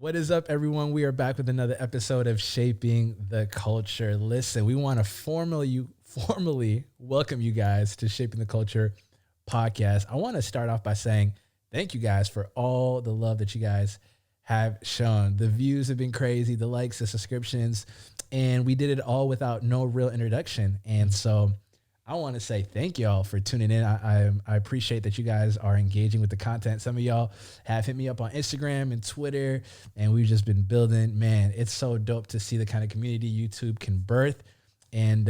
What is up, everyone? We are back with another episode of Shaping the Culture. Listen, we want to formally welcome you guys to Shaping the Culture podcast. I want to start off by saying thank you guys for all the love that you guys have shown. The views have been crazy, the likes, the subscriptions, and we did it all without no real introduction. And so I want to say thank y'all for tuning in. I appreciate that you guys are engaging with the content. Some of y'all have hit me up on Instagram and Twitter, and we've just been building. Man, it's so dope to see the kind of community YouTube can birth. And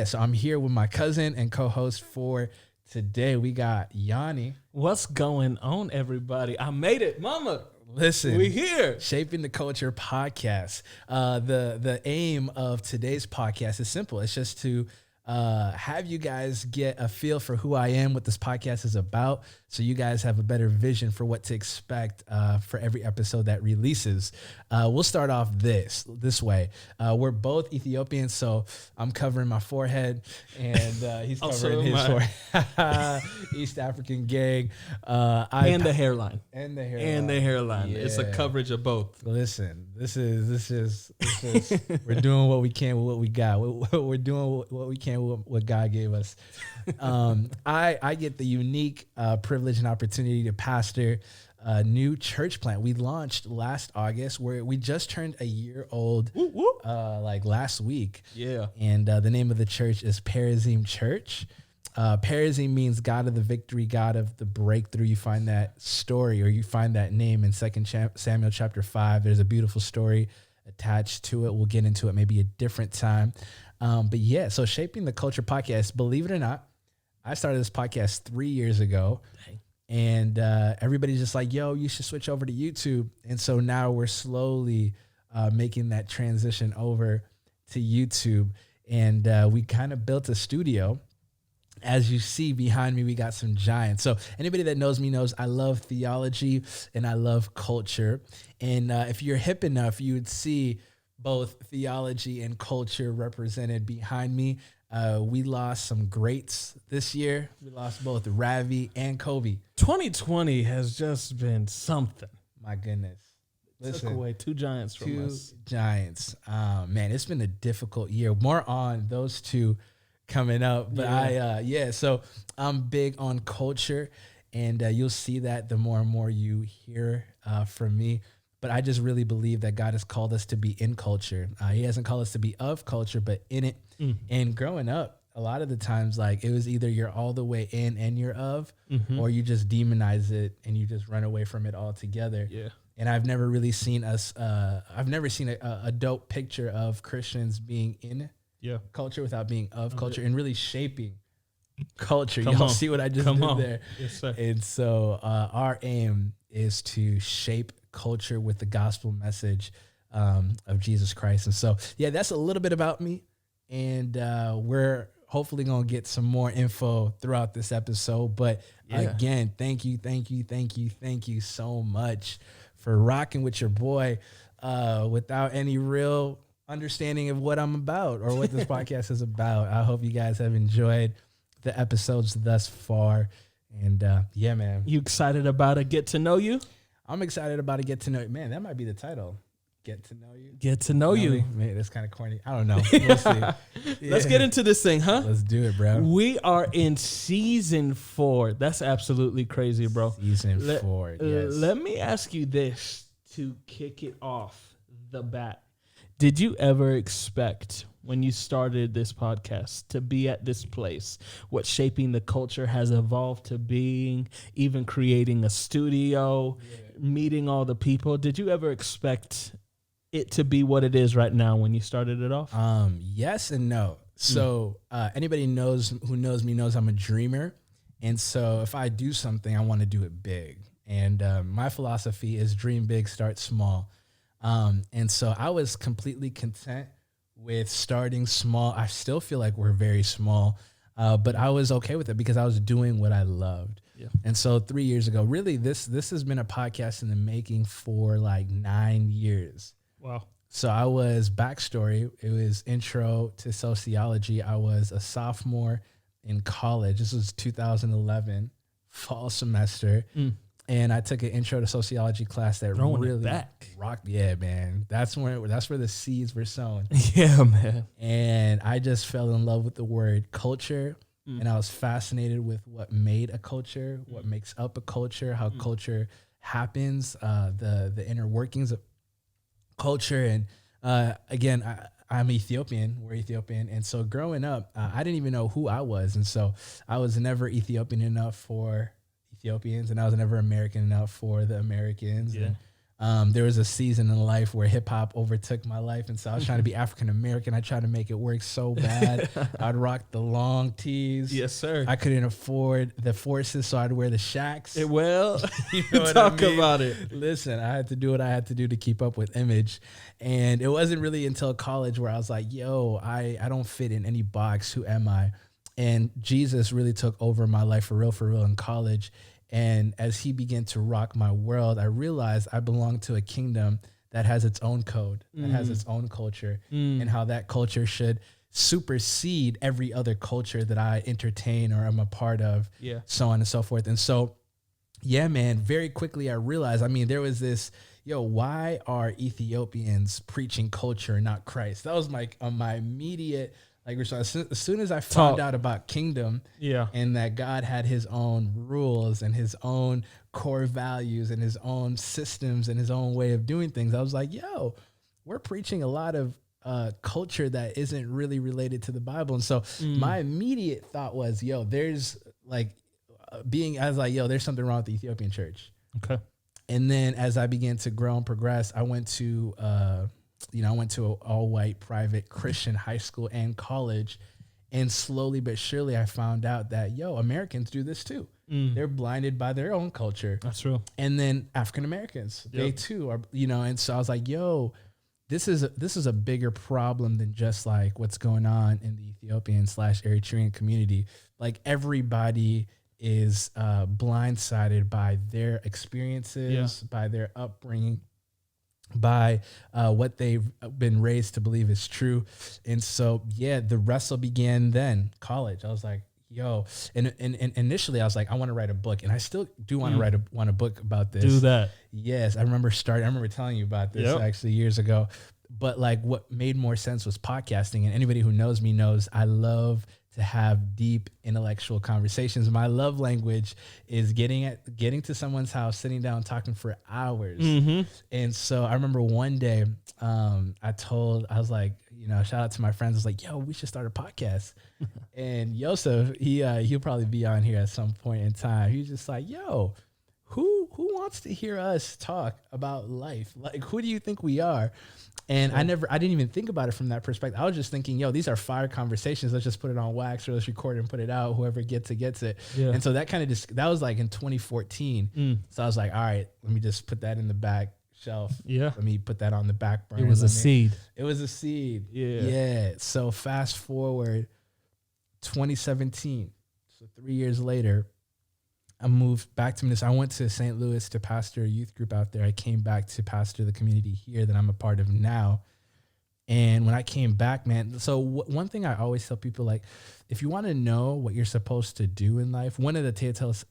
so I'm here with my cousin and co-host for today. We got Yanni. What's going on, everybody? I made it, mama. Listen, we here. Shaping the Culture podcast. The aim of today's podcast is simple. It's just to have you guys get a feel for who I am, what this podcast is about, so you guys have a better vision for what to expect for every episode that releases. We'll start off this way. We're both Ethiopian, so I'm covering my forehead, and he's covering his forehead. East African gang. And the hairline. And the hairline. Yeah. It's a coverage of both. Listen, this is we're doing what we can with what we got. We're doing what we can with what God gave us. I get the unique privilege and opportunity to pastor a new church plant. We launched last August, where we just turned a year old, like last week. Yeah. And the name of the church is Perazim Church. Perazim means God of the victory, God of the breakthrough. You find that story, or you find that name in 2 Samuel chapter 5. There's a beautiful story attached to it. We'll get into it maybe a different time. But yeah, so Shaping the Culture podcast, believe it or not, I started this podcast 3 years ago. Dang. And everybody's just like, yo, you should switch over to YouTube. And so now we're slowly making that transition over to YouTube. And we kind of built a studio. As you see behind me, we got some giants. So anybody that knows me knows I love theology and I love culture. And if you're hip enough, you would see both theology and culture represented behind me. We lost some greats this year. We lost both Ravi and Kobe. 2020 has just been something. My goodness. Listen, took away two giants from us. Two giants. Man, it's been a difficult year. More on those two coming up. But so I'm big on culture, and you'll see that the more and more you hear from me. But I just really believe that God has called us to be in culture. He hasn't called us to be of culture, but in it. And growing up, a lot of the times, like, it was either you're all the way in and you're of, or you just demonize it and you just run away from it altogether. Yeah. And I've never really seen I've never seen a dope picture of Christians being in culture without being of culture and really shaping culture. Y'all see what I just did there? Yes, sir. And so our aim is to shape culture with the gospel message of Jesus Christ. And so, yeah, that's a little bit about me. And we're hopefully going to get some more info throughout this episode. But again, thank you so much for rocking with your boy without any real understanding of what I'm about or what this podcast is about. I hope you guys have enjoyed the episodes thus far. And yeah, man. You excited about a get to know you? I'm excited about a get to know you. Man, that might be the title. Get to know you. Get to know you. Man, that's kind of corny. I don't know. We'll see. Yeah. Let's get into this thing, huh? Let's do it, bro. We are in season 4. That's absolutely crazy, bro. Season 4, yes. Let me ask you this to kick it off the bat. Did you ever expect when you started this podcast to be at this place, what Shaping the Culture has evolved to being, even creating a studio, meeting all the people? Did you ever expect it to be what it is right now when you started it off? Yes and no. So anybody who knows me knows I'm a dreamer. And so if I do something, I want to do it big. And my philosophy is dream big, start small. And so I was completely content with starting small. I still feel like we're very small, but I was okay with it because I was doing what I loved. Yeah. And so 3 years ago, really, this has been a podcast in the making for like 9 years. Wow. So I was backstory. It was intro to sociology. I was a sophomore in college. This was 2011 fall semester. and I took an intro to sociology class that Throwing it really back. rocked. Yeah, man. That's where the seeds were sown. Yeah, man. And I just fell in love with the word culture. And I was fascinated with what made a culture, what makes up a culture, how culture happens, the inner workings of culture. And again, I'm Ethiopian. We're Ethiopian. And so growing up, I didn't even know who I was. And so I was never Ethiopian enough for Ethiopians, and I was never American enough for the Americans. Yeah. And there was a season in life where hip hop overtook my life. And so I was trying to be African American. I tried to make it work so bad. I'd rock the long tees. Yes, sir. I couldn't afford the forces, so I'd wear the shacks. Well, You know what talk I mean? about it. Listen, I had to do what I had to do to keep up with image. And it wasn't really until college where I was like, yo, I don't fit in any box. Who am I? And Jesus really took over my life for real in college. And as he began to rock my world, I realized I belong to a kingdom that has its own code, that has its own culture, and how that culture should supersede every other culture that I entertain or am a part of, so on and so forth. And so, yeah, man, very quickly I realized, I mean, there was this, why are Ethiopians preaching culture, not Christ? That was my immediate response. As soon as I found out about kingdom, and that God had his own rules and his own core values and his own systems and his own way of doing things, I was like, we're preaching a lot of culture that isn't really related to the Bible. And so my immediate thought was, there's there's something wrong with the Ethiopian church. Okay. And then as I began to grow and progress, I went to an all-white private Christian high school and college. And slowly but surely I found out that, Americans do this too. They're blinded by their own culture. That's true. And then African Americans, they too are, and so I was like, this is a bigger problem than just like what's going on in the Ethiopian/Eritrean community. Like everybody is blindsided by their experiences, by their upbringing, by what they've been raised to believe is true. And so, the wrestle began then, college. I was like, and initially I was like, I want to write a book, and I still do want to want a book about this. Do that. Yes. I remember telling you about this actually years ago, but like what made more sense was podcasting. And anybody who knows me knows I love to have deep intellectual conversations. My love language is getting to someone's house, sitting down, talking for hours. And so I remember one day, I was like, shout out to my friends. I was like, we should start a podcast. And Yosef, he'll probably be on here at some point in time. He was just like, who wants to hear us talk about life? Like, who do you think we are? And I didn't even think about it from that perspective. I was just thinking, these are fire conversations. Let's just put it on wax, or let's record it and put it out. Whoever gets it, gets it. Yeah. And so that that was like in 2014. So I was like, all right, let me just put that in the back shelf. Yeah. Let me put that on the back burner. It was a seed. It was a seed. Yeah. Yeah. So fast forward 2017. So 3 years later, I moved back to Minnesota. I went to St. Louis to pastor a youth group out there. I came back to pastor the community here that I'm a part of now. And when I came back, man, so one thing I always tell people, like, if you want to know what you're supposed to do in life, one of the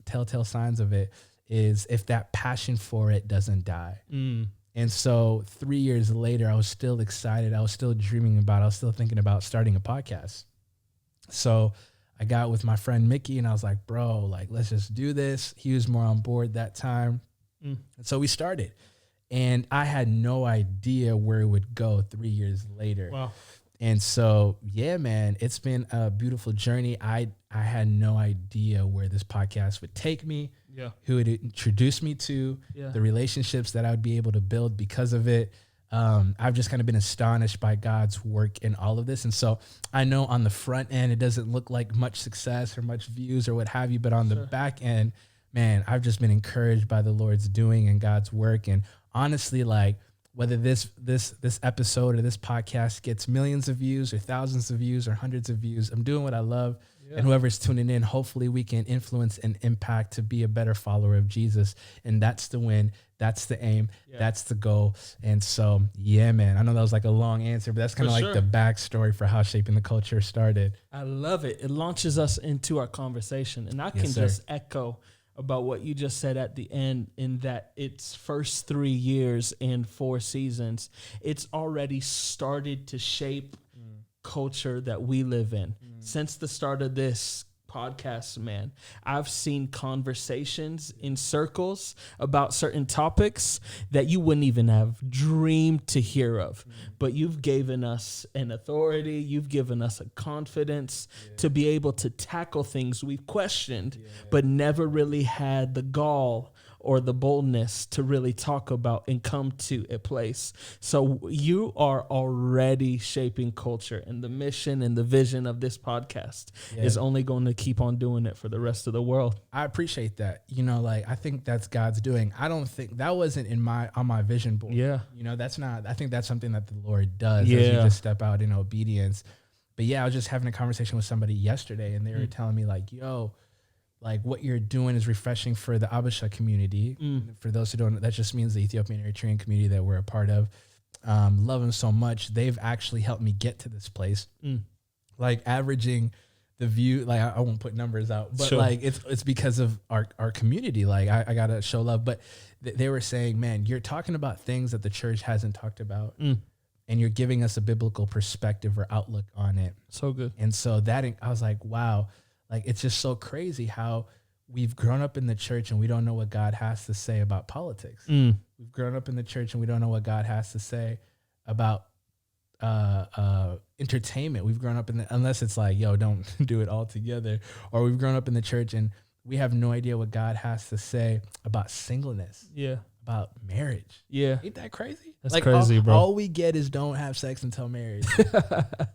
telltale signs of it is if that passion for it doesn't die. And so 3 years later, I was still excited. I was still dreaming about it. I was still thinking about starting a podcast. So I got with my friend Mickey, and I was like, bro, like, let's just do this. He was more on board that time. And so we started. And I had no idea where it would go 3 years later. Wow. And so, man, it's been a beautiful journey. I had no idea where this podcast would take me, who it introduced me to, the relationships that I would be able to build because of it. I've just kind of been astonished by God's work in all of this. And so I know on the front end, it doesn't look like much success or much views or what have you, but on the back end, man, I've just been encouraged by the Lord's doing and God's work. And honestly, like, whether this episode or this podcast gets millions of views or thousands of views or hundreds of views, I'm doing what I love. And whoever's tuning in, hopefully we can influence and impact to be a better follower of Jesus. And that's the win. That's the aim. That's the goal. And so, man, I know that was like a long answer, but that's kind of like the backstory for how Shaping the Culture started. I love it. It launches us into our conversation. And I can just echo about what you just said at the end, in that its first 3 years and 4 seasons, it's already started to shape culture that we live in. Since the start of this podcast, man, I've seen conversations in circles about certain topics that you wouldn't even have dreamed to hear of. But you've given us an authority, you've given us a confidence to be able to tackle things we've questioned, but never really had the gall or the boldness to really talk about and come to a place. So you are already shaping culture, and the mission and the vision of this podcast is only going to keep on doing it for the rest of the world. I appreciate that. You know, like, I think that's God's doing. I don't think that wasn't on my vision board. Yeah. You know, that's not, I think that's something that the Lord does as Yeah. you just step out in obedience. But yeah, I was just having a conversation with somebody yesterday, and they were telling me like, yo, like, what you're doing is refreshing for the Abisha community. For those who don't know, that just means the Ethiopian Eritrean community that we're a part of. Love them so much. They've actually helped me get to this place. Like, averaging the view, like, I won't put numbers out, but like, it's because of our community. Like, I gotta show love. But they were saying, man, you're talking about things that the church hasn't talked about. And you're giving us a biblical perspective or outlook on it. So good. And so that, I was like, wow. Like, it's just so crazy how we've grown up in the church and we don't know what God has to say about politics. We've grown up in the church and we don't know what God has to say about entertainment. We've grown up in unless it's like, yo, don't do it all together. Or we've grown up in the church and we have no idea what God has to say about singleness. Yeah. About marriage. Yeah. Ain't that crazy? That's like, crazy, bro. All we get is don't have sex until marriage.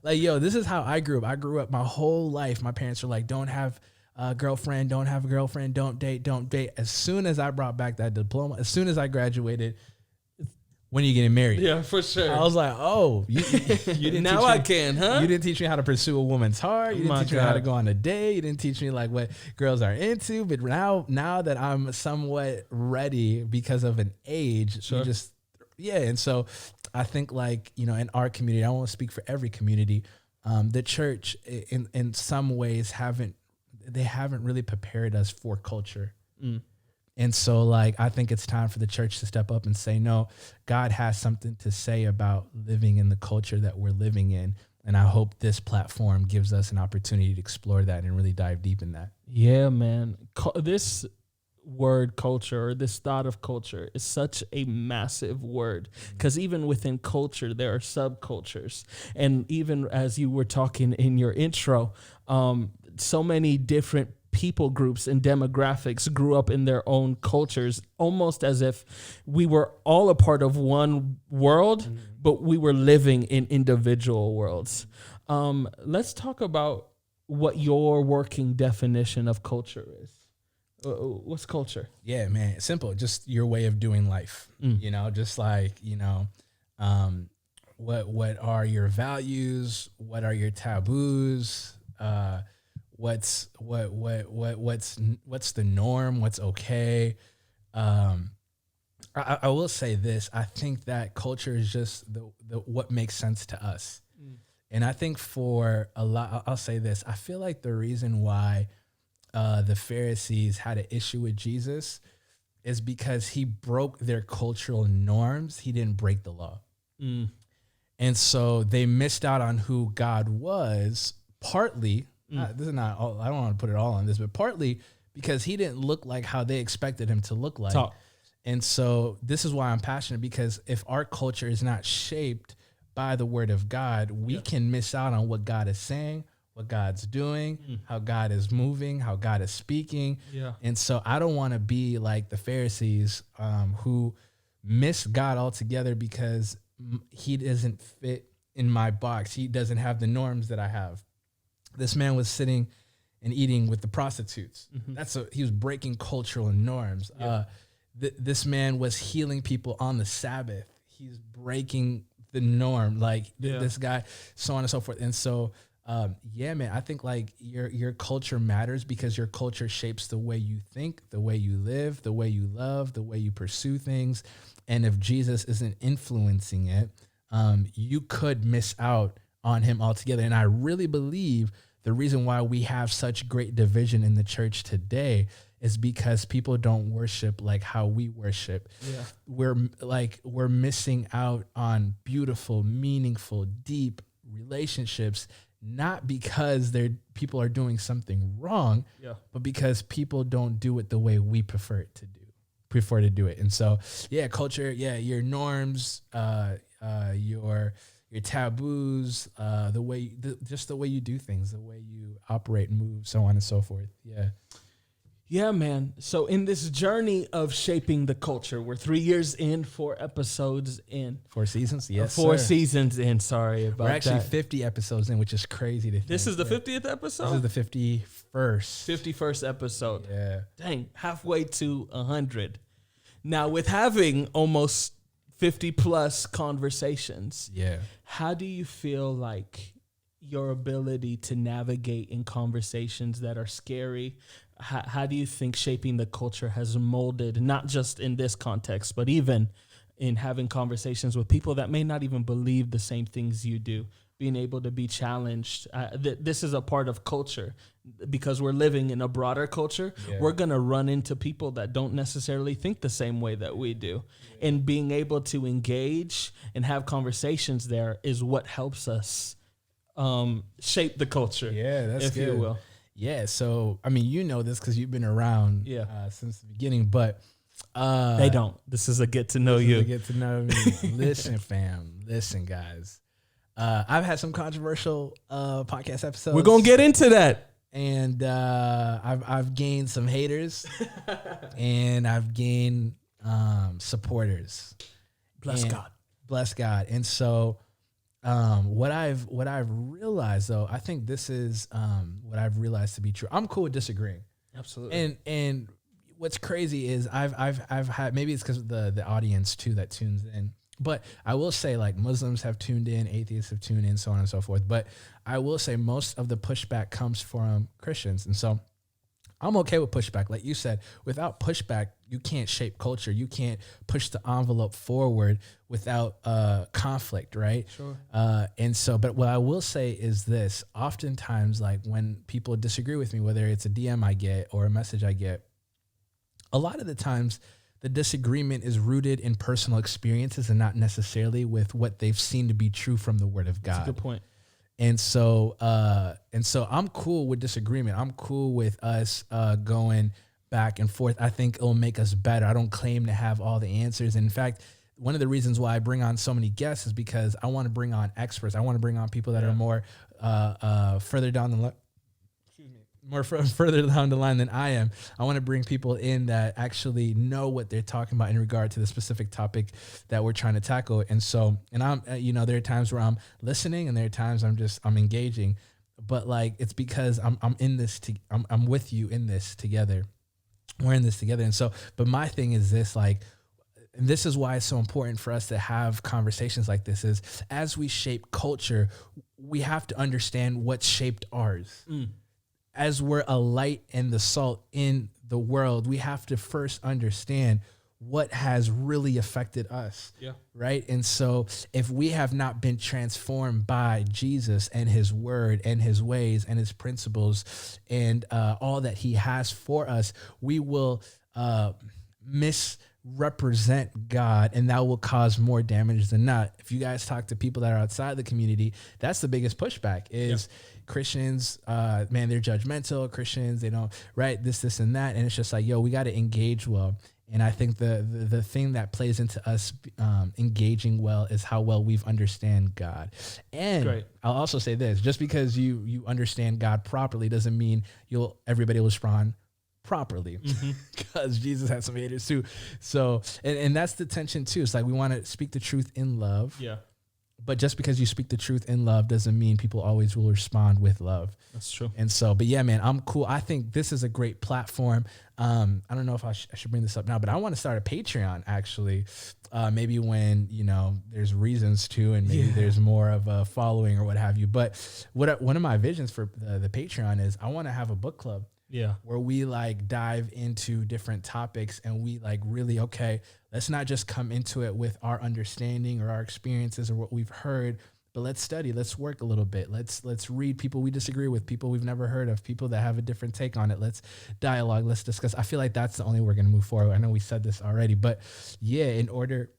Like, yo, this is how I grew up. I grew up my whole life. My parents were like, don't have a girlfriend, don't have a girlfriend, don't date. As soon as I brought back that diploma, as soon as I graduated, when are you getting married? Yeah, for sure. I was like, oh, you didn't now teach I me, can, huh? You didn't teach me how to pursue a woman's heart. You didn't My teach me how to God. go on a date. You didn't teach me like what girls are into. But now that I'm somewhat ready because of an age, Sure. And so I think, like, you know, in our community, I won't speak for every community. The church in some ways haven't really prepared us for culture. And so, like, I think it's time for the church to step up and say, no, God has something to say about living in the culture that we're living in. And I hope this platform gives us an opportunity to explore that and really dive deep in that. Yeah, man. This word culture, or this thought of culture, is such a massive word, because even within culture, there are subcultures. And even as you were talking in your intro, so many different people groups and demographics grew up in their own cultures, almost as if we were all a part of one world, but we were living in individual worlds. Let's talk about what your working definition of culture is. What's culture? Yeah, man. It's simple. Just your way of doing life, you know, just like, you know, what are your values? What are your taboos? What's the norm? What's okay? I will say this. I think that culture is just the what makes sense to us. And I think for a lot, I'll say this. I feel like the reason why the Pharisees had an issue with Jesus is because he broke their cultural norms. He didn't break the law. And so they missed out on who God was, partly. This is not all, I don't want to put it all on this, but partly because he didn't look like how they expected him to look like. And so this is why I'm passionate, because if our culture is not shaped by the word of God, we can miss out on what God is saying, what God's doing, how God is moving, how God is speaking. And so I don't want to be like the Pharisees who miss God altogether because he doesn't fit in my box. He doesn't have the norms that I have. This man was sitting and eating with the prostitutes. He was breaking cultural norms. This man was healing people on the Sabbath. He's breaking the norm, like this guy, so on and so forth. And so, man, I think like your culture matters because your culture shapes the way you think, the way you live, the way you love, the way you pursue things. And if Jesus isn't influencing it, you could miss out on him altogether. And I really believe the reason why we have such great division in the church today is because people don't worship like how we worship. Yeah. We're missing out on beautiful, meaningful, deep relationships, not because people are doing something wrong, but because people don't do it the way we prefer to do it. And so, culture, your norms, your taboos, just the way you do things, the way you operate and move, so on and so forth. Yeah. Yeah, man. So in this journey of shaping the culture, we're 3 years in, 4 episodes in. 4 seasons? Yes, 4 sir. seasons in. Sorry about that. We're actually 50 episodes in, which is crazy to think. This is the 50th episode? This is the 51st. 51st episode. Yeah. Dang, halfway to 100. Now, with having almost 50 plus conversations, how do you feel like your ability to navigate in conversations that are scary? How do you think shaping the culture has molded, not just in this context, but even in having conversations with people that may not even believe the same things you do, being able to be challenged? This is a part of culture because we're living in a broader culture. Yeah. We're going to run into people that don't necessarily think the same way that we do. Yeah. And being able to engage and have conversations there is what helps us shape the culture. Yeah, that's if good. You will. Yeah, so, I mean, you know this because you've been around since the beginning, but... they don't. This is a get to know you. Get to know me. Listen, fam. Listen, guys. I've had some controversial podcast episodes. We're going to get into that. And I've gained some haters, and I've gained supporters. Bless God. And so... what I've realized though, I think this is what I've realized to be true. I'm cool with disagreeing. Absolutely. And what's crazy is I've had, maybe it's because of the audience too that tunes in, but I will say like Muslims have tuned in, atheists have tuned in, so on and so forth. But I will say most of the pushback comes from Christians, and so I'm okay with pushback. Like you said, without pushback, you can't shape culture. You can't push the envelope forward without conflict, right? Sure. And so, but what I will say is this: oftentimes, like when people disagree with me, whether it's a DM I get or a message I get, a lot of the times the disagreement is rooted in personal experiences and not necessarily with what they've seen to be true from the Word of God. That's a good point. And so I'm cool with disagreement. I'm cool with us going back and forth. I think it'll make us better. I don't claim to have all the answers. In fact, one of the reasons why I bring on so many guests is because I want to bring on experts. I want to bring on people that are more further down the line. Further down the line than I am. I want to bring people in that actually know what they're talking about in regard to the specific topic that we're trying to tackle. And so, and I'm, there are times where I'm listening and there are times I'm engaging, but like, it's because I'm in this, I'm with you in this together. We're in this together. And so, but my thing is this, like, and this is why it's so important for us to have conversations like this is as we shape culture, we have to understand what shaped ours. As we're a light and the salt in the world, we have to first understand what has really affected us. Yeah. Right. And so if we have not been transformed by Jesus and his word and his ways and his principles and all that he has for us, we will misrepresent God, and that will cause more damage than not. If you guys talk to people that are outside the community, that's the biggest pushback is Christians, man, they're judgmental. Christians, they don't, right, this and that. And it's just like, yo, we got to engage well. And I think the thing that plays into us engaging well is how well we've understand God. And I'll also say this, just because you understand God properly doesn't mean everybody will respond properly, because Jesus had some haters too. So, and that's the tension too. It's like, we want to speak the truth in love. Yeah. But just because you speak the truth in love doesn't mean people always will respond with love. That's true. And so, but yeah, man, I'm cool. I think this is a great platform. I don't know if I should bring this up now, but I want to start a Patreon actually. Maybe when, there's reasons to, and maybe there's more of a following or what have you. But one of my visions for the Patreon is I want to have a book club. Yeah. Where we like dive into different topics and we like really, okay, let's not just come into it with our understanding or our experiences or what we've heard, but let's study, let's work a little bit. Let's read people we disagree with, people we've never heard of, people that have a different take on it. Let's dialogue, let's discuss. I feel like that's the only way we're going to move forward. I know we said this already, but yeah, in order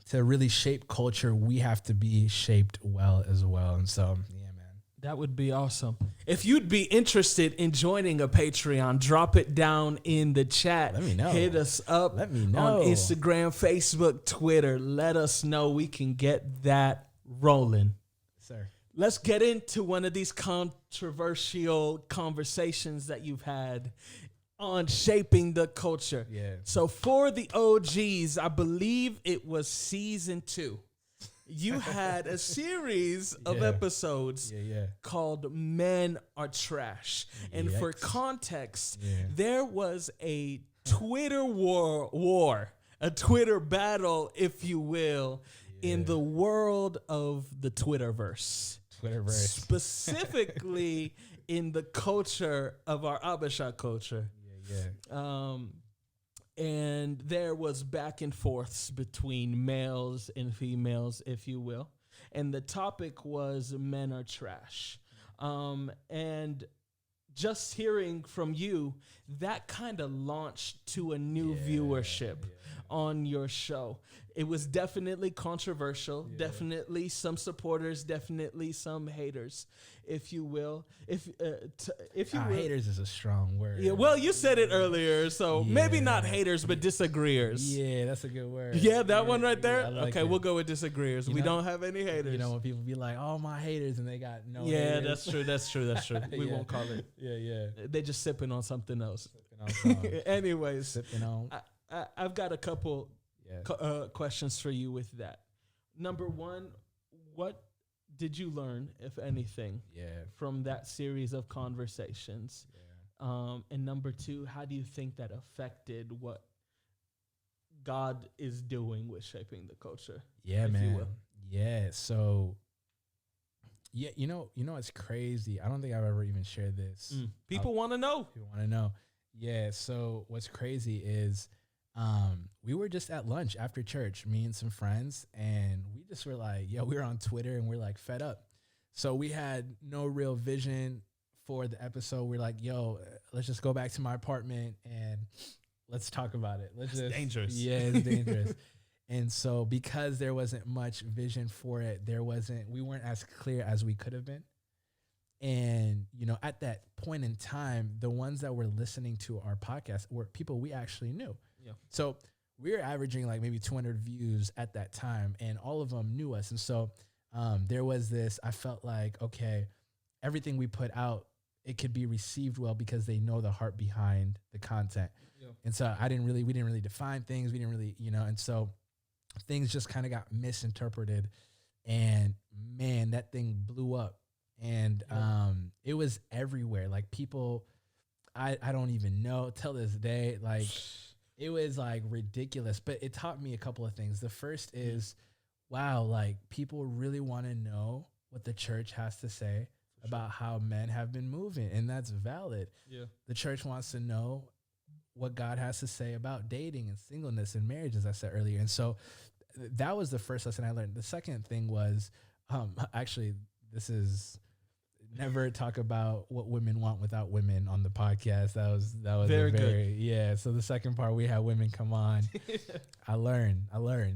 to really shape culture, we have to be shaped well as well. And so, yeah, man. That would be awesome. If you'd be interested in joining a Patreon, drop it down in the chat. Let me know. Hit us up. Let me know. On Instagram, Facebook, Twitter. Let us know. We can get that rolling. Sir. Let's get into one of these controversial conversations that you've had on shaping the culture. Yeah. So for the OGs, I believe it was season 2. You had a series of episodes called Men Are Trash. And for context, there was a Twitter war, a Twitter battle, if you will, in the world of the Twitterverse. Specifically in the culture of our Abasha culture. And there was back and forths between males and females, if you will. And the topic was men are trash. And just hearing from you, that kind of launched to a new viewership on your show. It was definitely controversial, definitely some supporters, definitely some haters, if you will. If you will. Haters is a strong word. Yeah, well, you said it earlier, so maybe not haters, but disagreeers. Yeah, that's a good word. Yeah, that one right there? Like okay, we'll go with disagreers. We don't have any haters. You know, when people be like, oh, my haters, and they got no Yeah, haters. that's true. We won't call it. Yeah. They just sipping on something else. Anyways, sipping on. I've got a couple questions for you with that. Number one, what did you learn, if anything, from that series of conversations? And number two, how do you think that affected what God is doing with shaping the culture? Yeah, man. Yeah. So, yeah, you know, it's crazy. I don't think I've ever even shared this. People want to know. People want to know. Yeah. So what's crazy is, we were just at lunch after church, me and some friends, and we just were like, we were on Twitter and we're like fed up. So we had no real vision for the episode. We're like, let's just go back to my apartment and let's talk about it. It's dangerous. Yeah, it's dangerous. And so because there wasn't much vision for it, we weren't as clear as we could have been. And, at that point in time, the ones that were listening to our podcast were people we actually knew. Yeah. So we were averaging like maybe 200 views at that time, and all of them knew us. And so there was this, I felt like, okay, everything we put out, it could be received well because they know the heart behind the content. Yeah. And so we didn't really define things. We didn't really, and so things just kind of got misinterpreted, and man, that thing blew up. And it was everywhere. Like people, I don't even know till this day, like it was like ridiculous, but it taught me a couple of things. The first is, wow, like people really want to know what the church has to say about how men have been moving. And that's valid. Yeah. The church wants to know what God has to say about dating and singleness and marriage, as I said earlier. And so that was the first lesson I learned. The second thing was, actually, this is never talk about what women want without women on the podcast. That was very good. Yeah. So the second part, we had women come on. I learned.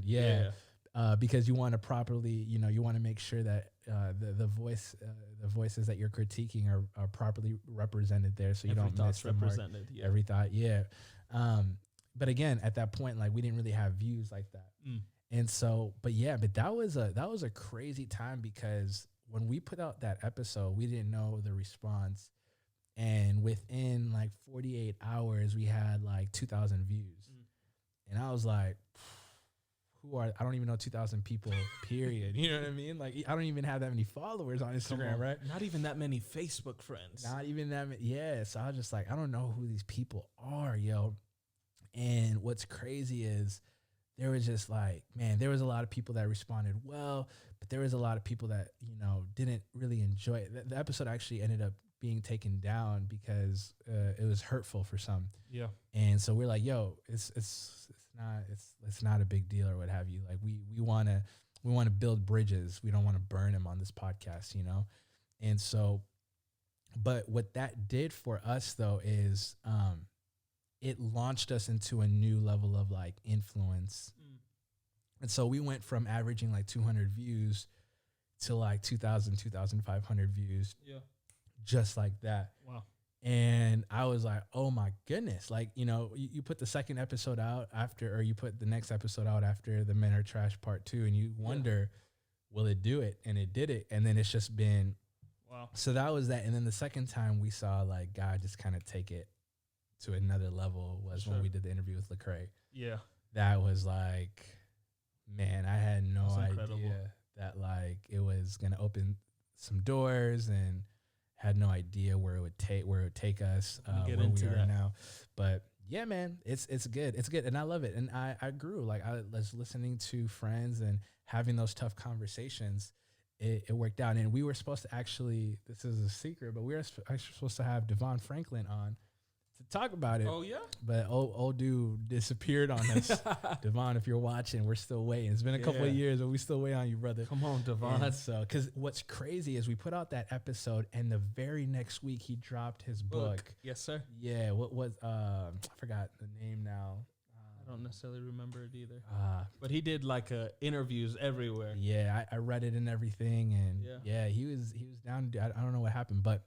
Yeah. Because you want to properly, you want to make sure that the voices that you're critiquing are properly represented there, so you don't miss the mark. Every thought. Yeah. But again, at that point, like we didn't really have views like that. And so, but that was a crazy time, because when we put out that episode, we didn't know the response. And within like 48 hours, we had like 2,000 views. And I was like, I don't even know 2,000 people, period. You know what I mean? Like, I don't even have that many followers on Instagram, right? Not even that many Facebook friends. Not even that many. Yeah. So I was just like, I don't know who these people are, yo. And what's crazy is there was just like, man, there was a lot of people that responded well, but there was a lot of people that, didn't really enjoy it. The episode actually ended up being taken down because it was hurtful for some. Yeah. And so we're like, it's not a big deal or what have you. Like we want to we want to build bridges. We don't want to burn them on this podcast, you know? And so, but what that did for us though is it launched us into a new level of like influence. And so we went from averaging like 200 views to like 2,000, 2,500 views. Yeah. Just like that. Wow. And I was like, oh my goodness. Like, you know, you put the second episode out after, or you put the next episode out after the Men Are Trash Part 2, and you wonder, will it do it? And it did it. And then it's just been, wow. So that was that. And then the second time we saw like God just kind of take it to another level was when we did the interview with Lecrae. Yeah. That was like, man, I had no idea that like it was going to open some doors, and had no idea where it would take us, where we are now. But yeah, man, it's good. It's good. And I love it. And I grew, like I was listening to friends and having those tough conversations. It worked out. And we were supposed to actually, this is a secret, but we were actually supposed to have Devon Franklin on to talk about it. Oh yeah. But old dude disappeared on us. Devon, if you're watching, we're still waiting. It's been a couple of years, but we still wait on you, brother. Come on, Devon. So, because what's crazy is we put out that episode, and the very next week he dropped his book. Yes, sir. Yeah. What was I forgot the name now. I don't necessarily remember it either. But he did like interviews everywhere. Yeah, I read it and everything, and yeah, he was down. I don't know what happened, but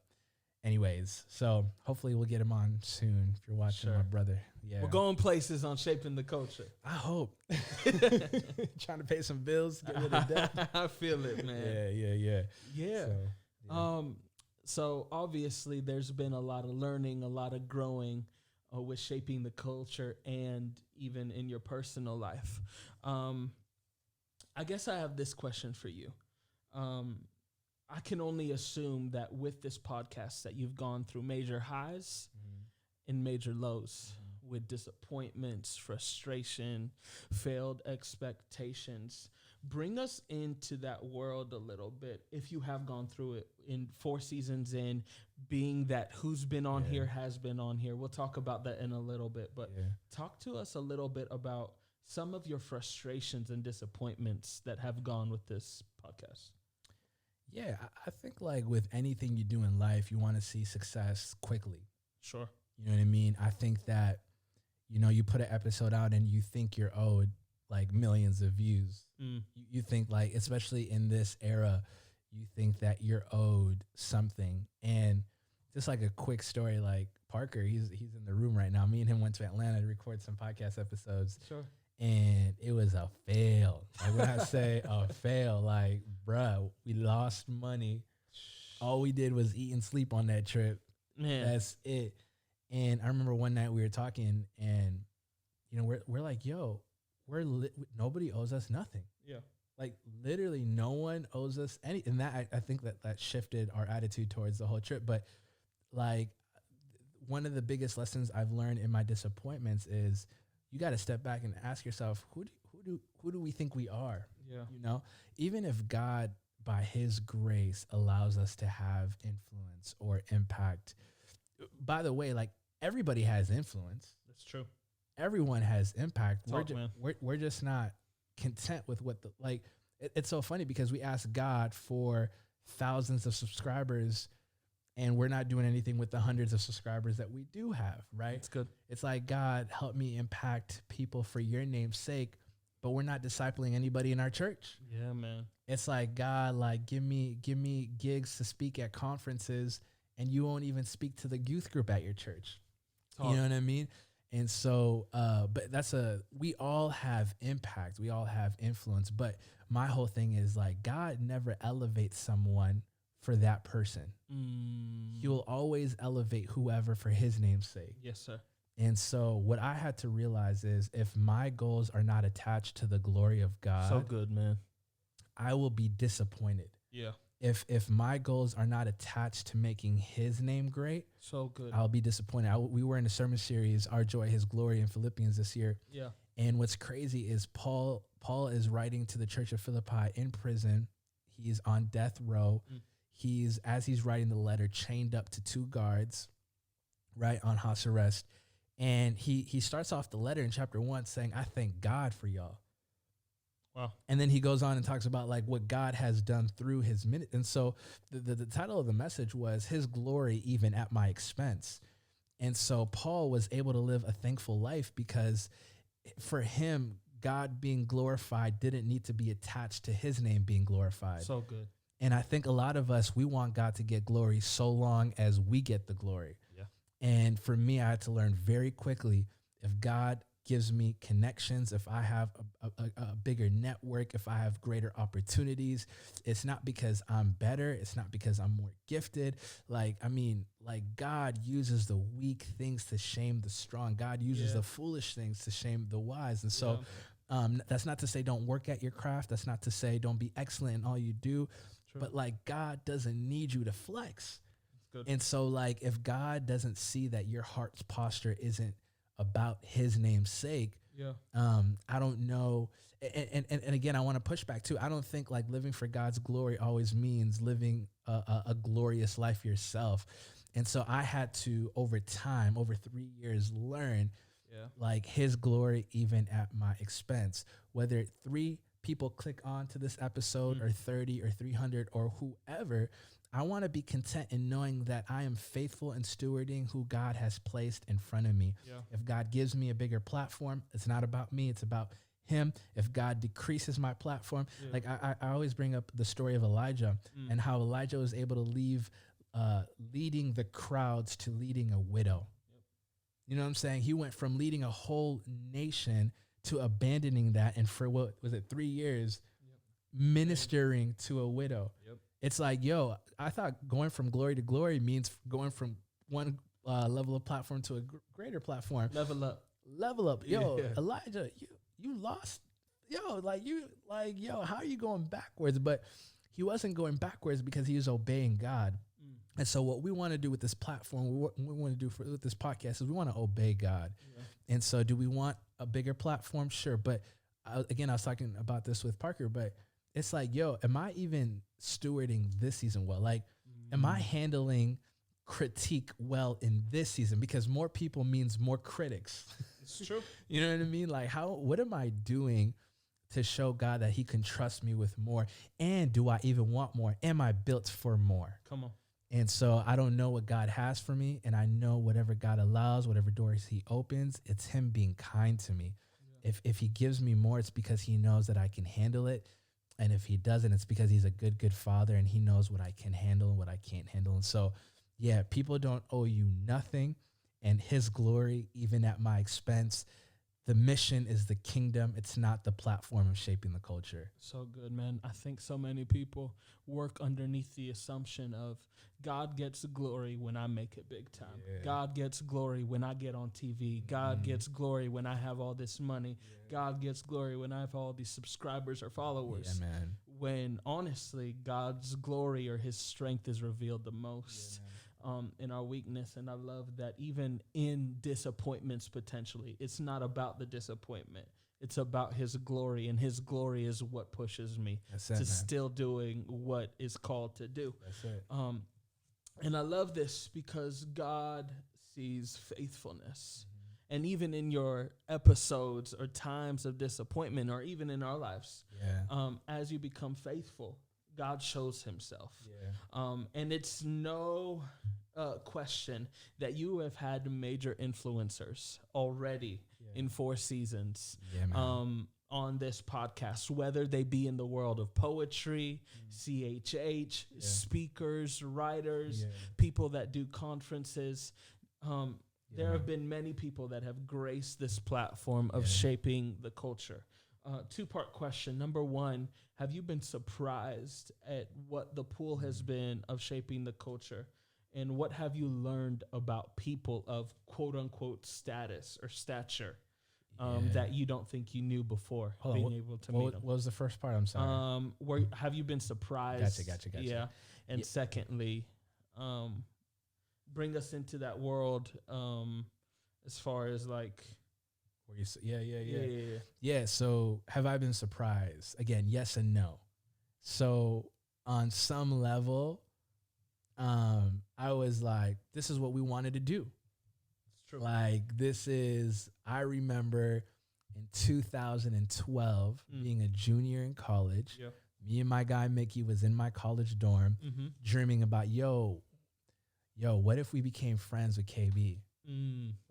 anyways, so hopefully we'll get him on soon. If you're watching, my brother. Yeah, we're going places on Shaping the Culture. I hope. Trying to pay some bills, get rid of debt. I feel it, man. Yeah. So obviously there's been a lot of learning, a lot of growing with Shaping the Culture, and even in your personal life. I guess I have this question for you. I can only assume that with this podcast that you've gone through major highs and major lows, with disappointments, frustration, failed expectations. Bring us into that world a little bit, if you have gone through it in 4 seasons in, being that who's been on here has been on here. We'll talk about that in a little bit, but talk to us a little bit about some of your frustrations and disappointments that have gone with this podcast. Yeah, I think like with anything you do in life, you want to see success quickly. Sure. You know what I mean? I think that, you know, you put an episode out and you think you're owed like millions of views. You think like, especially in this era, you think that you're owed something. And just like a quick story, like Parker, he's in the room right now. Me and him went to Atlanta to record some podcast episodes. Sure. And it was a fail. Like when I say a fail, like, bruh, we lost money. All we did was eat and sleep on that trip. Man. That's it. And I remember one night we were talking, and you know, we're like, yo, nobody owes us nothing. Yeah. Like literally no one owes us any. And that, I think that shifted our attitude towards the whole trip. But like one of the biggest lessons I've learned in my disappointments is you got to step back and ask yourself, who do we think we are? Yeah. You know, even if God by his grace allows us to have influence or impact. By the way, like everybody has influence. That's true. Everyone has impact. Man. We're just not content with what it's so funny because we ask God for thousands of subscribers and we're not doing anything with the hundreds of subscribers that we do have, right? It's good. It's like, God, help me impact people for your name's sake, but we're not discipling anybody in our church. Yeah, man. It's like, God, like give me gigs to speak at conferences and you won't even speak to the youth group at your church. You know what I mean? And so, but we all have impact. We all have influence. But my whole thing is like, God never elevates someone for that person. He will always elevate whoever for his name's sake. Yes, sir. And so what I had to realize is if my goals are not attached to the glory of God, so good, man, I will be disappointed. Yeah. If my goals are not attached to making his name great, so good, I'll be disappointed. We were in a sermon series, Our Joy, His Glory in Philippians this year. Yeah. And what's crazy is Paul is writing to the church of Philippi in prison. He's on death row. As he's writing the letter, chained up to 2 guards, right, on house arrest. And he starts off the letter in chapter 1 saying, I thank God for y'all. Wow. And then he goes on and talks about like what God has done through his minute. And so the title of the message was His Glory Even at My Expense. And so Paul was able to live a thankful life because for him, God being glorified didn't need to be attached to his name being glorified. So good. And I think a lot of us, we want God to get glory so long as we get the glory. Yeah. And for me, I had to learn very quickly, if God gives me connections, if I have a bigger network, if I have greater opportunities, it's not because I'm better. It's not because I'm more gifted. Like God uses the weak things to shame the strong. God uses the foolish things to shame the wise. And so that's not to say don't work at your craft. That's not to say don't be excellent in all you do. True. But like God doesn't need you to flex. Good. And so like if God doesn't see that your heart's posture isn't about his name's sake, I don't know. And again, I want to push back too. I don't think like living for God's glory always means living a glorious life yourself. And so I had to, over time, over 3 years, learn like his glory even at my expense. Whether 3 people click on to this episode or 30 or 300 or whoever, I want to be content in knowing that I am faithful in stewarding who God has placed in front of me. Yeah. If God gives me a bigger platform, it's not about me, it's about him. If God decreases my platform, like I always bring up the story of Elijah and how Elijah was able to leave leading the crowds to leading a widow. Yep. You know what I'm saying? He went from leading a whole nation to abandoning that, and for what was it, 3 years, ministering to a widow. Yep. It's like, yo, I thought going from glory to glory means going from one level of platform to a greater platform. Level up. Yo, Elijah, you lost. Yo, how are you going backwards? But he wasn't going backwards because he was obeying God. And so what we want to do with this platform, what we want to do with this podcast is we want to obey God. Yeah. And so do we want a bigger platform? Sure. But again, I was talking about this with Parker, but it's like, yo, am I even stewarding this season well? Like, am I handling critique well in this season? Because more people means more critics. It's true. You know what I mean? Like, what am I doing to show God that he can trust me with more? And do I even want more? Am I built for more? Come on. And so I don't know what God has for me. And I know whatever God allows, whatever doors he opens, it's him being kind to me. Yeah. If he gives me more, it's because he knows that I can handle it. And if he doesn't, it's because he's a good father and he knows what I can handle and what I can't handle. And so, yeah, people don't owe you nothing, and his glory, even at my expense. The mission is the kingdom. It's not the platform of shaping the culture. So good, man. I think so many people work underneath the assumption of God gets glory when I make it big time. Yeah. God gets glory when I get on TV. God gets glory when I have all this money. Yeah. God gets glory when I have all these subscribers or followers. Yeah, man. When honestly, God's glory or his strength is revealed the most. Yeah, in our weakness. And I love that even in disappointments, potentially, it's not about the disappointment. It's about his glory, and his glory is what pushes me still doing what is called to do. That's it. And I love this because God sees faithfulness. Mm-hmm. And even in your episodes or times of disappointment, or even in our lives, as you become faithful, God shows himself. Yeah. And it's no question that you have had major influencers already in 4 seasons on this podcast, whether they be in the world of poetry, CHH, speakers, writers, people that do conferences. There have been many people that have graced this platform of shaping the culture. 2-part question. Number 1, have you been surprised at what the pool has been of shaping the culture? And what have you learned about people of quote unquote status or stature that you don't think you knew before able to meet them? What was the first part? I'm sorry. Have you been surprised? Gotcha. Yeah. And secondly, bring us into that world as far as like, where you yeah. So have I been surprised? Again, yes and no. So on some level, I was like, this is what we wanted to do. It's true. Like I remember in 2012, being a junior in college. Yeah. Me and my guy Mickey was in my college dorm, dreaming about, yo, what if we became friends with KB?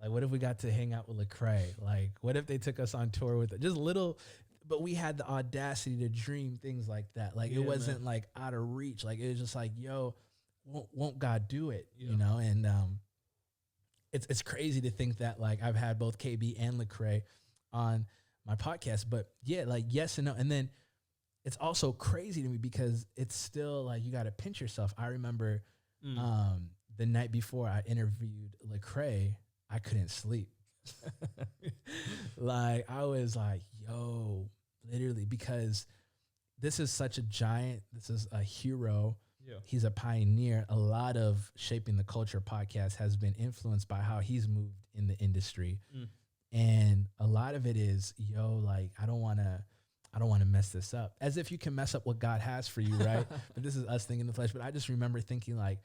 Like, what if we got to hang out with Lecrae? Like, what if they took us on tour with it? Just little, but we had the audacity to dream things like that. Like, it wasn't like out of reach. Like, it was just like, yo, won't God do it? You know? And it's crazy to think that, like, I've had both KB and Lecrae on my podcast. But yeah, like, yes and no. And then it's also crazy to me because it's still like, you got to pinch yourself. I remember the night before I interviewed Lecrae, I couldn't sleep. Like, I was like, yo, literally, because this is such a giant, this is a hero. Yeah. He's a pioneer. A lot of Shaping the Culture podcast has been influenced by how he's moved in the industry. And a lot of it is, yo, like, I don't want to mess this up. As if you can mess up what God has for you, right? But this is us thinking in the flesh. But I just remember thinking, like,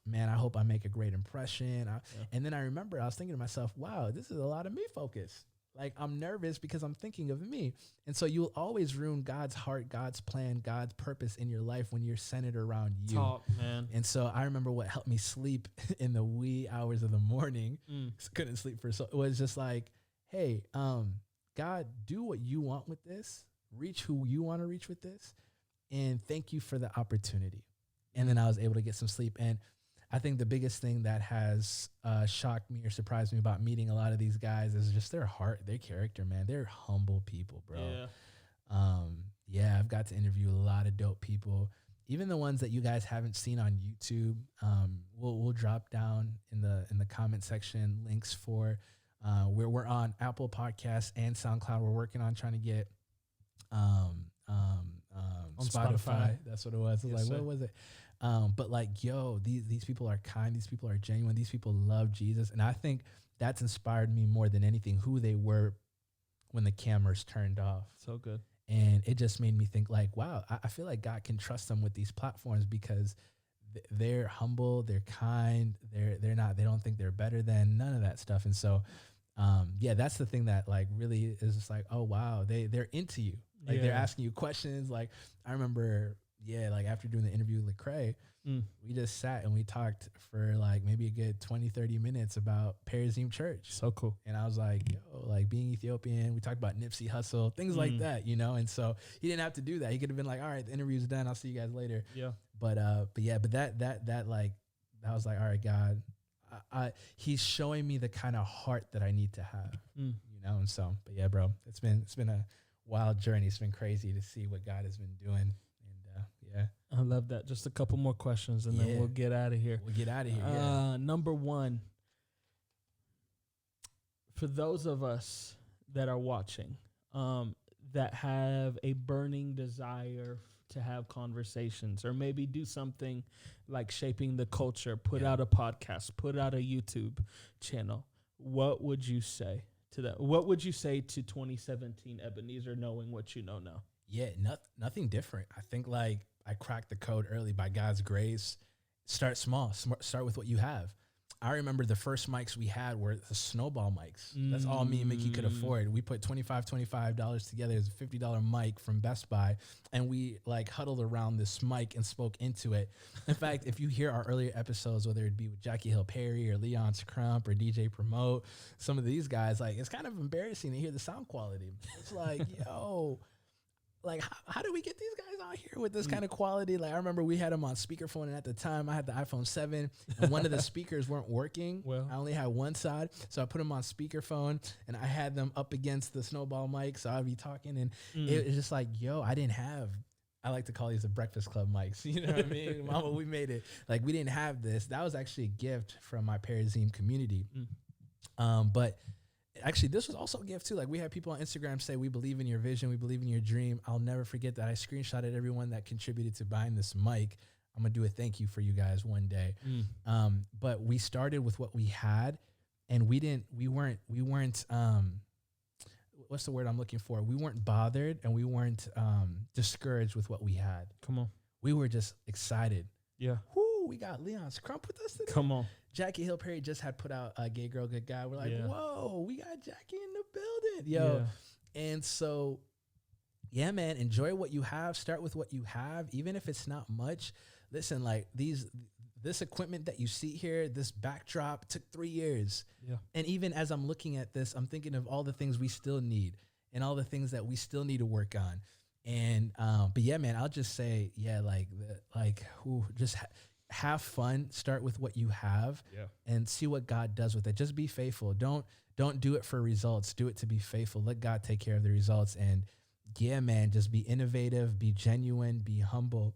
man, I hope I make a great impression. And then I remember I was thinking to myself, wow, this is a lot of me focus. Like, I'm nervous because I'm thinking of me. And so you'll always ruin God's heart, God's plan, God's purpose in your life when you're centered around you. Talk, man. And so I remember what helped me sleep in the wee hours of the morning. Couldn't sleep for so. It was just like, hey, God, do what you want with this. Reach who you want to reach with this. And thank you for the opportunity. And then I was able to get some sleep. And I think the biggest thing that has shocked me or surprised me about meeting a lot of these guys is just their heart, their character, man. They're humble people, bro. Yeah. I've got to interview a lot of dope people, even the ones that you guys haven't seen on YouTube. We'll drop down in the comment section links for where we're on Apple Podcasts and SoundCloud. We're working on trying to get on Spotify. That's what it was. I was like, what was it? But like, yo, these people are kind. These people are genuine. These people love Jesus. And I think that's inspired me more than anything, who they were when the cameras turned off. So good. And it just made me think, like, wow, I feel like God can trust them with these platforms because they're humble, they're kind, they don't think they're better than none of that stuff. And so, yeah, that's the thing that, like, really is just like, oh wow, they're into you. Like, they're asking you questions. Like, I remember, like, after doing the interview with Lecrae, we just sat and we talked for like maybe a good 20-30 minutes about Perazim Church. So cool. And I was like, yo, like, being Ethiopian, we talked about Nipsey Hussle, things like that, you know? And so he didn't have to do that. He could have been like, all right, the interview's done. I'll see you guys later. Yeah. But that like, I was like, all right, God, he's showing me the kind of heart that I need to have, you know? And so, but yeah, bro, it's been a wild journey. It's been crazy to see what God has been doing. And yeah, I love that. Just a couple more questions and then we'll get out of here. Number one, for those of us that are watching, that have a burning desire to have conversations or maybe do something like Shaping the Culture, put out a podcast, put out a YouTube channel, what would you say to that? What would you say to 2017 Ebenezer, knowing what you know now? Yeah, nothing different. I think, like, I cracked the code early by God's grace. Start small. Start with what you have. I remember the first mics we had were the Snowball mics. That's all me and Mickey could afford. We put $25 together. It was a $50 mic from Best Buy. And we, like, huddled around this mic and spoke into it. In fact, if you hear our earlier episodes, whether it be with Jackie Hill Perry or Leon Scrump or DJ Promote, some of these guys, like, it's kind of embarrassing to hear the sound quality. It's like, yo, like, how do we get these guys out here with this kind of quality? Like, I remember we had them on speakerphone, and at the time I had the iPhone 7 and one of the speakers weren't working. Well, I only had one side. So I put them on speakerphone and I had them up against the Snowball mic. So I'd be talking and it was just like, yo, I like to call these the Breakfast Club mics. You know what I mean? Mama, we made it. Like, we didn't have this. That was actually a gift from my Perazim community. But actually, this was also a gift too. Like, we had people on Instagram say, we believe in your vision. We believe in your dream. I'll never forget that. I screenshotted everyone that contributed to buying this mic. I'm going to do a thank you for you guys one day. But we started with what we had, and we weren't what's the word I'm looking for? We weren't bothered, and we weren't discouraged with what we had. Come on. We were just excited. Yeah. Whoo, we got Leon Scrump with us today. Come on. Jackie Hill Perry just had put out a Gay Girl, Good Guy. We're like, whoa, we got Jackie in the building. Yo. Yeah. And so, yeah, man, enjoy what you have. Start with what you have, even if it's not much. Listen, like this equipment that you see here, this backdrop took 3 years. Yeah. And even as I'm looking at this, I'm thinking of all the things we still need and all the things that we still need to work on. And, but yeah, man, I'll just say, yeah, have fun. Start with what you have and see what God does with it. Just be faithful. Don't do it for results. Do it to be faithful. Let God take care of the results. And yeah, man, just be innovative, be genuine, be humble.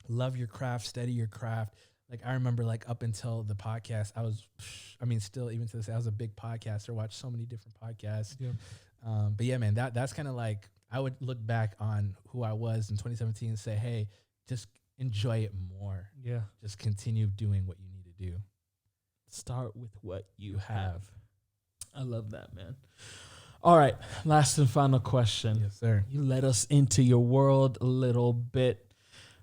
Love your craft, study your craft. Like I remember like up until the podcast, still even to this day, I was a big podcaster, watched so many different podcasts. Yeah. But yeah, man, that's kind of like, I would look back on who I was in 2017 and say, hey, just enjoy it more. Yeah. Just continue doing what you need to do. Start with what you have. I love that, man. All right. Last and final question. Yes, sir. You let us into your world a little bit.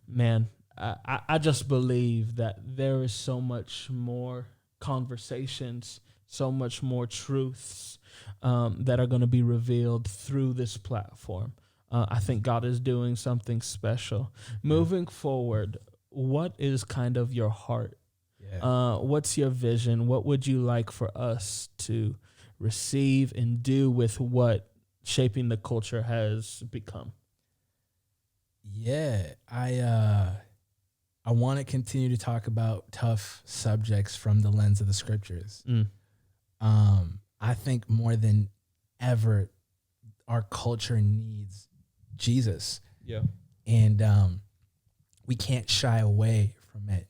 Man, I just believe that there is so much more conversations, so much more truths that are going to be revealed through this platform. I think God is doing something special. Moving forward, what is kind of your heart? Yeah. What's your vision? What would you like for us to receive and do with what Shaping the Culture has become? Yeah, I want to continue to talk about tough subjects from the lens of the scriptures. I think more than ever, our culture needs Jesus. Yeah. And we can't shy away from it.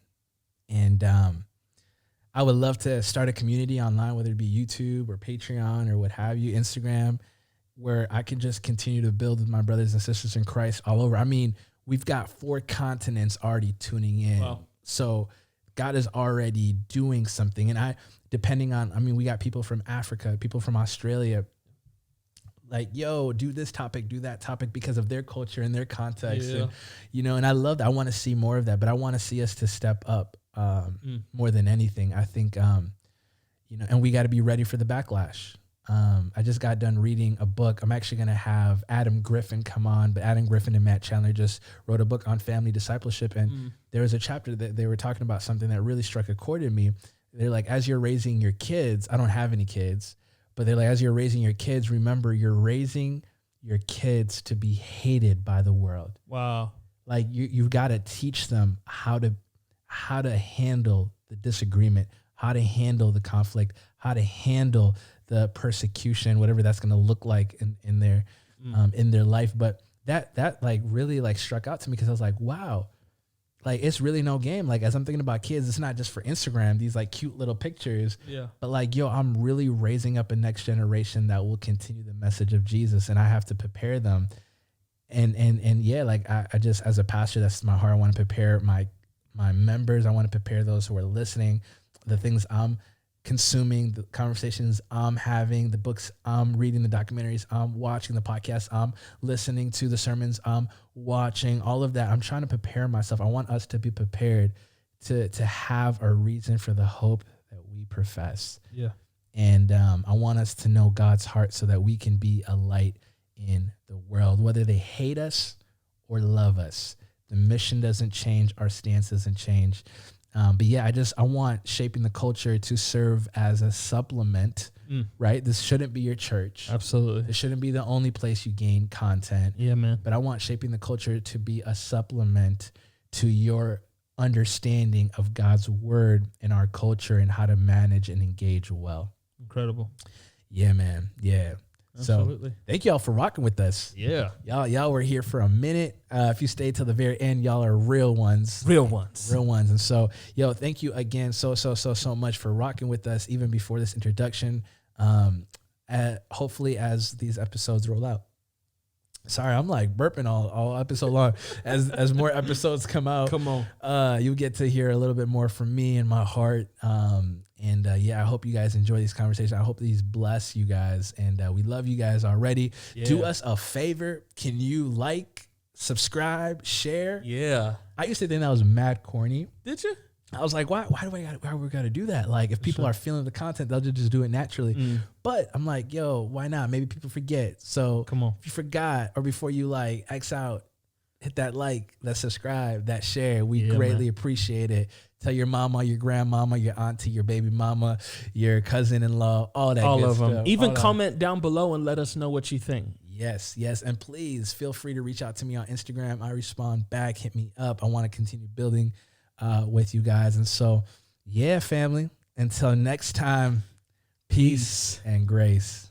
And I would love to start a community online, whether it be YouTube or Patreon or what have you, Instagram, where I can just continue to build with my brothers and sisters in Christ all over. I mean, we've got 4 continents already tuning in. Wow. So God is already doing something. And we got people from Africa, people from Australia, like, yo, do this topic, do that topic because of their culture and their context. Yeah. And, and I love that. I want to see more of that, but I want to see us to step up more than anything. I think, and we got to be ready for the backlash. I just got done reading a book. I'm actually going to have Adam Griffin come on, but Adam Griffin and Matt Chandler just wrote a book on family discipleship. And there was a chapter that they were talking about something that really struck a chord in me. They're like, as you're raising your kids, I don't have any kids, but they're like, as you're raising your kids, remember you're raising your kids to be hated by the world. Wow. Like you've got to teach them how to handle the disagreement, how to handle the conflict, how to handle the persecution, whatever that's going to look like in their life. But that like really like struck out to me because I was like, wow, like it's really no game. Like as I'm thinking about kids, it's not just for Instagram, these like cute little pictures, but like, yo, I'm really raising up a next generation that will continue the message of Jesus, and I have to prepare them. And yeah, like I just, as a pastor, that's my heart. I want to prepare my members. I want to prepare those who are listening, the things I'm consuming, the conversations I'm having, the books I'm reading, the documentaries I'm watching, the podcasts I'm listening to, the sermons I'm watching, all of that. I'm trying to prepare myself. I want us to be prepared to have a reason for the hope that we profess. Yeah. And I want us to know God's heart so that we can be a light in the world, whether they hate us or love us. The mission doesn't change. Our stance doesn't change. But yeah, I want Shaping the Culture to serve as a supplement, right? This shouldn't be your church. Absolutely. This shouldn't be the only place you gain content. Yeah, man. But I want Shaping the Culture to be a supplement to your understanding of God's word and our culture and how to manage and engage well. Incredible. Yeah, man. Yeah. Absolutely. So thank y'all for rocking with us. Yeah. Y'all were here for a minute. If you stayed till the very end, y'all are real ones. Real ones. And so, yo, thank you again so much for rocking with us even before this introduction. Hopefully as these episodes roll out. Sorry, I'm like burping all episode long. As more episodes come out, you'll get to hear a little bit more from me and my heart. I hope you guys enjoy these conversations. I hope these bless you guys, and we love you guys already. Yeah. Do us a favor. Can you like, subscribe, share? Yeah. I used to think that was mad corny. Did you? I was like, why do we got to do that? Like, if people are feeling the content, they'll just do it naturally. But I'm like, yo, why not? Maybe people forget. So Come on. if you forgot, or before you like X out, hit that like, that subscribe, that share. We greatly appreciate it. Tell your mama, your grandmama, your auntie, your baby mama, your cousin-in-law, all that. All good of them. stuff. Even all comment down below and let us know what you think. Yes. And please feel free to reach out to me on Instagram. I respond back. Hit me up. I want to continue building with you guys. And so, yeah, family, until next time, peace and grace.